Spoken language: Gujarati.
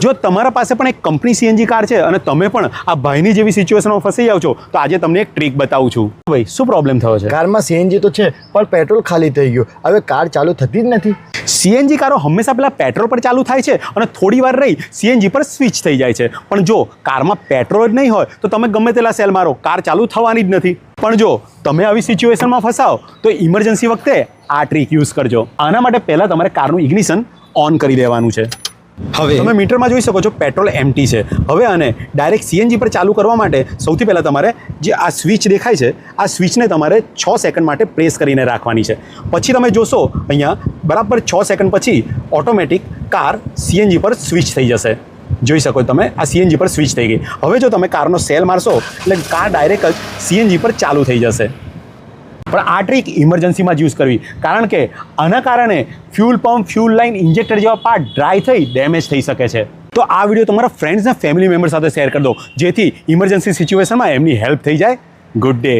જો તમારા પાસે પણ એક કંપની સીએનજી કાર છે અને તમે પણ આ ભાઈની જેવી સિચ્યુએશનમાં ફસી જાવ છો તો આજે તમને એક ટ્રીક બતાવું છું. ભાઈ શું પ્રોબ્લેમ થયો છે? કારમાં સીએનજી તો છે પણ પેટ્રોલ ખાલી થઈ ગયું. હવે કાર ચાલુ થતી જ નથી. સીએનજી કારો હંમેશા પહેલાં પેટ્રોલ પર ચાલુ થાય છે અને થોડી વાર રહી સીએનજી પર સ્વિચ થઈ જાય છે. પણ જો કારમાં પેટ્રોલ જ નહીં હોય તો તમે ગમે તેટલા સેલ મારો, કાર ચાલુ થવાની જ નથી. પણ જો તમે આવી સિચ્યુએશનમાં ફસાઓ તો ઇમરજન્સી વખતે આ ટ્રીક યુઝ કરજો. આના માટે પહેલાં તમારે કારનું ઇગ્નિશન ઓન કરી દેવાનું છે. હવે તમે મીટરમાં જોઈ શકો છો પેટ્રોલ એમ્પ્ટી છે. હવે આને ડાયરેક્ટ સીએનજી પર ચાલુ કરવા માટે સૌથી પહેલાં તમારે જે આ સ્વિચ દેખાય છે આ સ્વિચને તમારે 6 સેકન્ડ માટે પ્રેસ કરીને રાખવાની છે. પછી તમે જોશો અહીંયા બરાબર 6 સેકન્ડ પછી ઓટોમેટિક કાર સીએનજી પર સ્વિચ થઈ જશે. જોઈ શકો તમે આ સીએનજી પર સ્વિચ થઈ ગઈ. હવે જો તમે કારનો સેલ મારશો એટલે કાર ડાયરેક્ટ જ સીએનજી પર ચાલુ થઈ જશે. પણ આ ટ્રીક ઇમરજન્સીમાં જ યુઝ કરવી, કારણ કે આના કારણે fuel pump, fuel line, injector જેવા પાર્ટ ડ્રાય થઈ ડેમેજ થઈ શકે છે. તો આ વિડીયો તમારા ફ્રેન્ડ્સ અને ફેમિલી મેમ્બર સાથે શેર કરી દો જેથી ઇમરજન્સી સિચ્યુએશનમાં એમની હેલ્પ થઈ જાય. Good day.